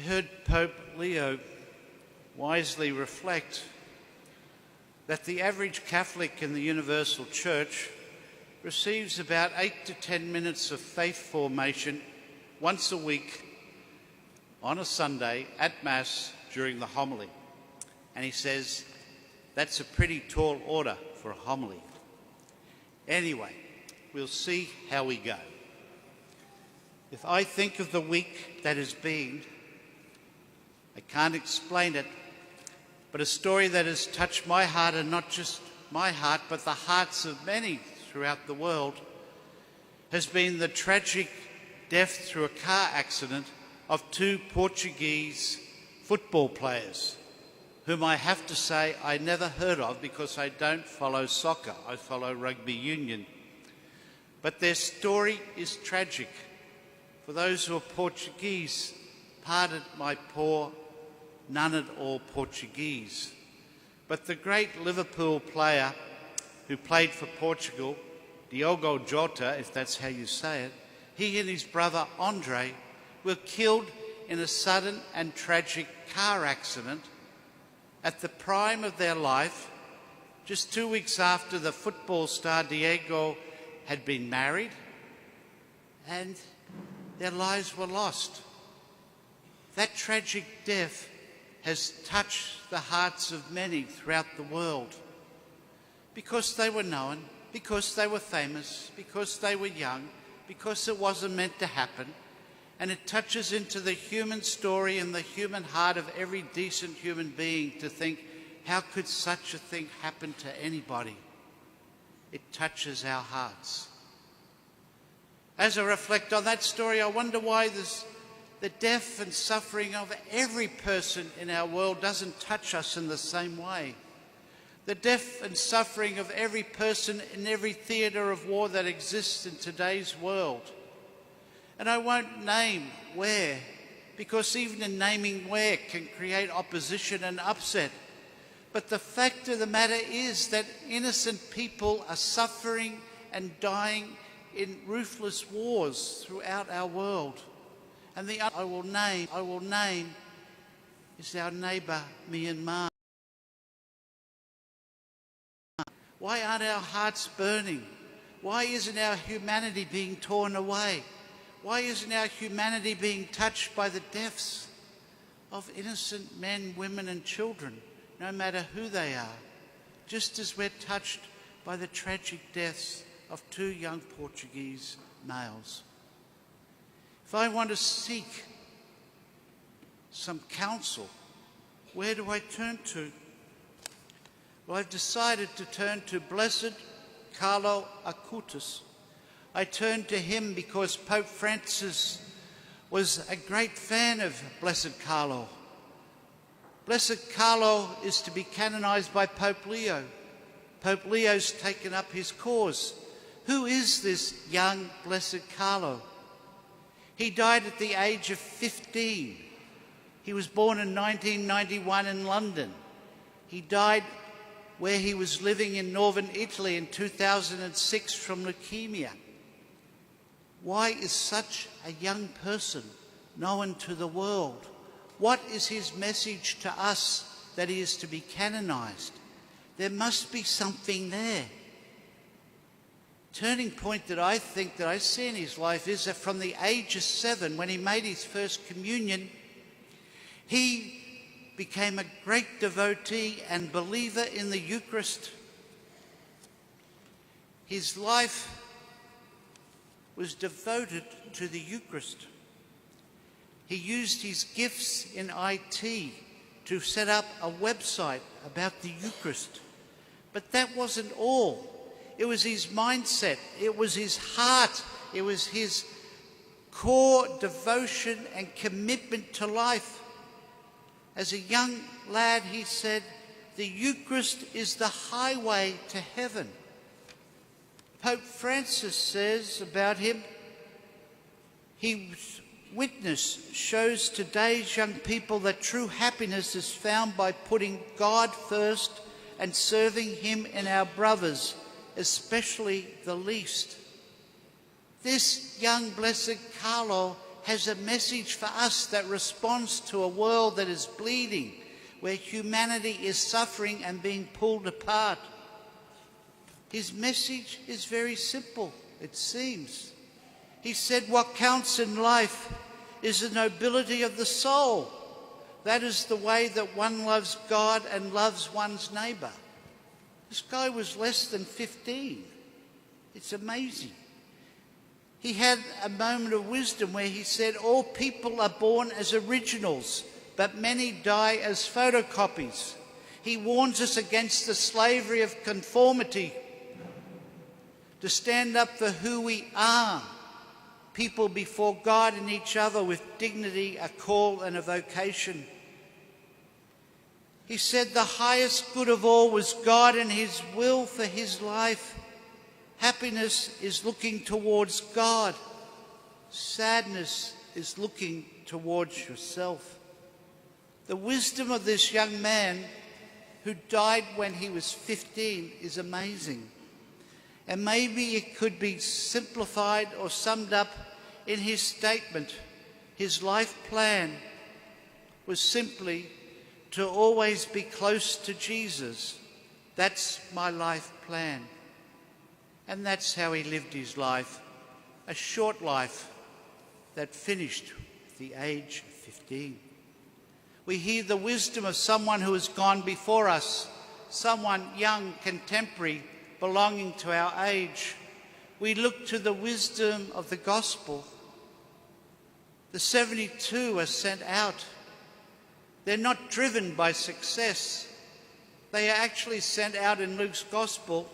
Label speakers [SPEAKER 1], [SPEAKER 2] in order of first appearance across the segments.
[SPEAKER 1] heard Pope Leo wisely reflect that the average Catholic in the Universal Church receives about 8 to 10 minutes of faith formation once a week on a Sunday at Mass during the homily. And he says that's a pretty tall order for a homily. Anyway, we'll see how we go. If I think of the week that has been, I can't explain it, but a story that has touched my heart, and not just my heart, but the hearts of many throughout the world, has been the tragic death through a car accident of 2 Portuguese football players, whom I have to say I never heard of because I don't follow soccer, I follow rugby union. But their story is tragic. For those who are Portuguese, pardon my poor, none at all Portuguese. But the great Liverpool player who played for Portugal, Diogo Jota, if that's how you say it, he and his brother Andre were killed in a sudden and tragic car accident at the prime of their life, just 2 weeks after the football star Diego had been married, and their lives were lost. That tragic death has touched the hearts of many throughout the world because they were known, because they were famous, because they were young, because it wasn't meant to happen. And it touches into the human story and the human heart of every decent human being to think, how could such a thing happen to anybody? It touches our hearts. As I reflect on that story, I wonder why the death and suffering of every person in our world doesn't touch us in the same way. The death and suffering of every person in every theatre of war that exists in today's world. And I won't name where, because even in naming where can create opposition and upset. But the fact of the matter is that innocent people are suffering and dying in ruthless wars throughout our world. And the I will name is our neighbour Myanmar. Why aren't our hearts burning? Why isn't our humanity being torn away? Why isn't our humanity being touched by the deaths of innocent men, women and children, no matter who they are, just as we're touched by the tragic deaths of 2 young Portuguese males? If I want to seek some counsel, where do I turn to? Well, I've decided to turn to Blessed Carlo Acutis. I turned to him because Pope Francis was a great fan of Blessed Carlo. Blessed Carlo is to be canonized by Pope Leo. Pope Leo's taken up his cause. Who is this young Blessed Carlo? He died at the age of 15. He was born in 1991 in London. He died where he was living in northern Italy in 2006 from leukemia. Why is such a young person known to the world? What is his message to us that he is to be canonized? There must be something there. Turning point that I think that I see in his life is that from the age of 7, when he made his first communion, he became a great devotee and believer in the Eucharist. His life was devoted to the Eucharist. He used his gifts in IT to set up a website about the Eucharist. But that wasn't all. It was his mindset, it was his heart, it was his core devotion and commitment to life. As a young lad, he said, the Eucharist is the highway to heaven. Pope Francis says about him, his witness shows today's young people that true happiness is found by putting God first and serving him in our brothers, especially the least. This young Blessed Carlo has a message for us that responds to a world that is bleeding, where humanity is suffering and being pulled apart. His message is very simple, it seems. He said what counts in life is the nobility of the soul. That is the way that one loves God and loves one's neighbour. This guy was less than 15. It's amazing. He had a moment of wisdom where he said, all people are born as originals, but many die as photocopies. He warns us against the slavery of conformity, to stand up for who we are, people before God and each other with dignity, a call and a vocation. He said the highest good of all was God and his will for his life. Happiness is looking towards God. Sadness is looking towards yourself. The wisdom of this young man who died when he was 15 is amazing. And maybe it could be simplified or summed up in his statement. His life plan was simply to always be close to Jesus. That's my life plan. And that's how he lived his life, a short life that finished at the age of 15. We hear the wisdom of someone who has gone before us, someone young, contemporary, belonging to our age. We look to the wisdom of the gospel. The 72 are sent out. They're not driven by success. They are actually sent out in Luke's gospel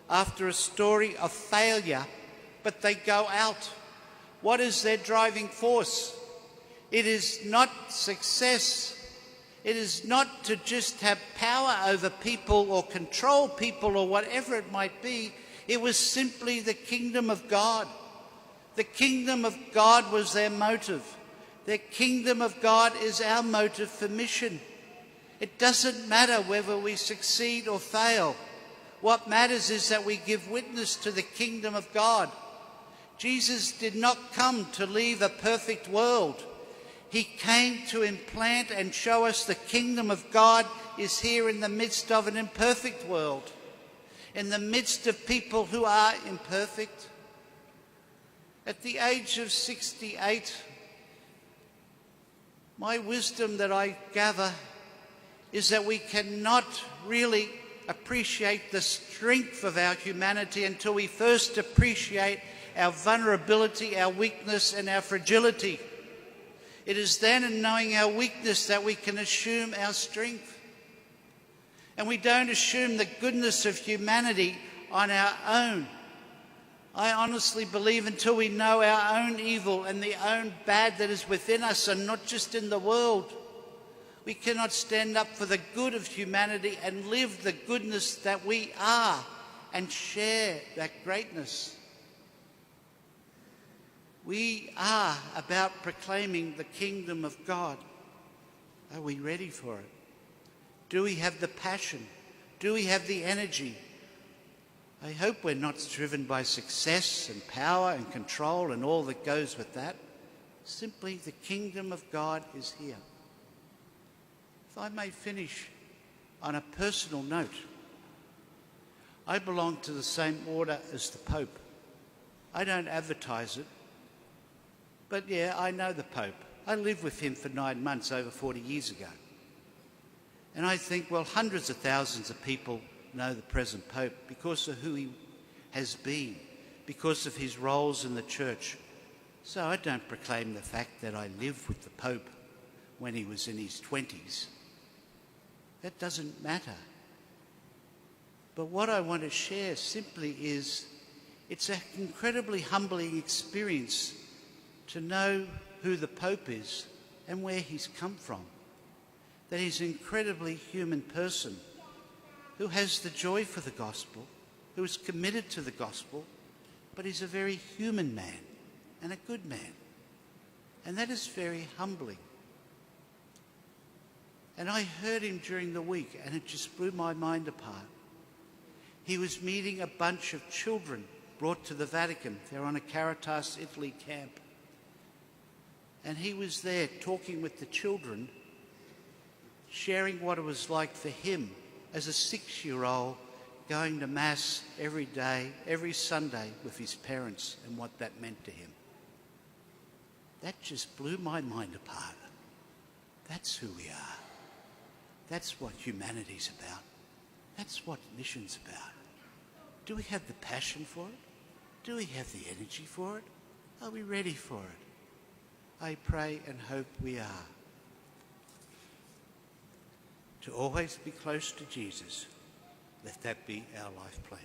[SPEAKER 1] after a story of failure, but they go out. What is their driving force? It is not success. It is not to just have power over people or control people or whatever it might be. It was simply the kingdom of God. The kingdom of God was their motive. The kingdom of God is our motive for mission. It doesn't matter whether we succeed or fail. What matters is that we give witness to the kingdom of God. Jesus did not come to leave a perfect world. He came to implant and show us the kingdom of God is here in the midst of an imperfect world, in the midst of people who are imperfect. At the age of 68, my wisdom that I gather is that we cannot really appreciate the strength of our humanity until we first appreciate our vulnerability, our weakness, and our fragility. It is then in knowing our weakness that we can assume our strength. And we don't assume the goodness of humanity on our own. I honestly believe until we know our own evil and the own bad that is within us and not just in the world, we cannot stand up for the good of humanity and live the goodness that we are and share that greatness. We are about proclaiming the kingdom of God. Are we ready for it? Do we have the passion? Do we have the energy? I hope we're not driven by success and power and control and all that goes with that. Simply the kingdom of God is here. If I may finish on a personal note, I belong to the same order as the Pope. I don't advertise it, but yeah, I know the Pope. I lived with him for 9 months over 40 years ago. And I think, well, hundreds of thousands of people know the present Pope because of who he has been, because of his roles in the church. So I don't proclaim the fact that I lived with the Pope when he was in his 20s. That doesn't matter. But what I want to share simply is it's an incredibly humbling experience to know who the Pope is and where he's come from. That he's an incredibly human person who has the joy for the gospel, who is committed to the gospel, but he's a very human man and a good man. And that is very humbling. And I heard him during the week, and it just blew my mind apart. He was meeting a bunch of children brought to the Vatican. They're on a Caritas Italy camp. And he was there talking with the children, sharing what it was like for him as a 6-year-old going to Mass every day, every Sunday with his parents and what that meant to him. That just blew my mind apart. That's who we are. That's what humanity's about. That's what mission's about. Do we have the passion for it? Do we have the energy for it? Are we ready for it? I pray and hope we are. To always be close to Jesus, let that be our life plan.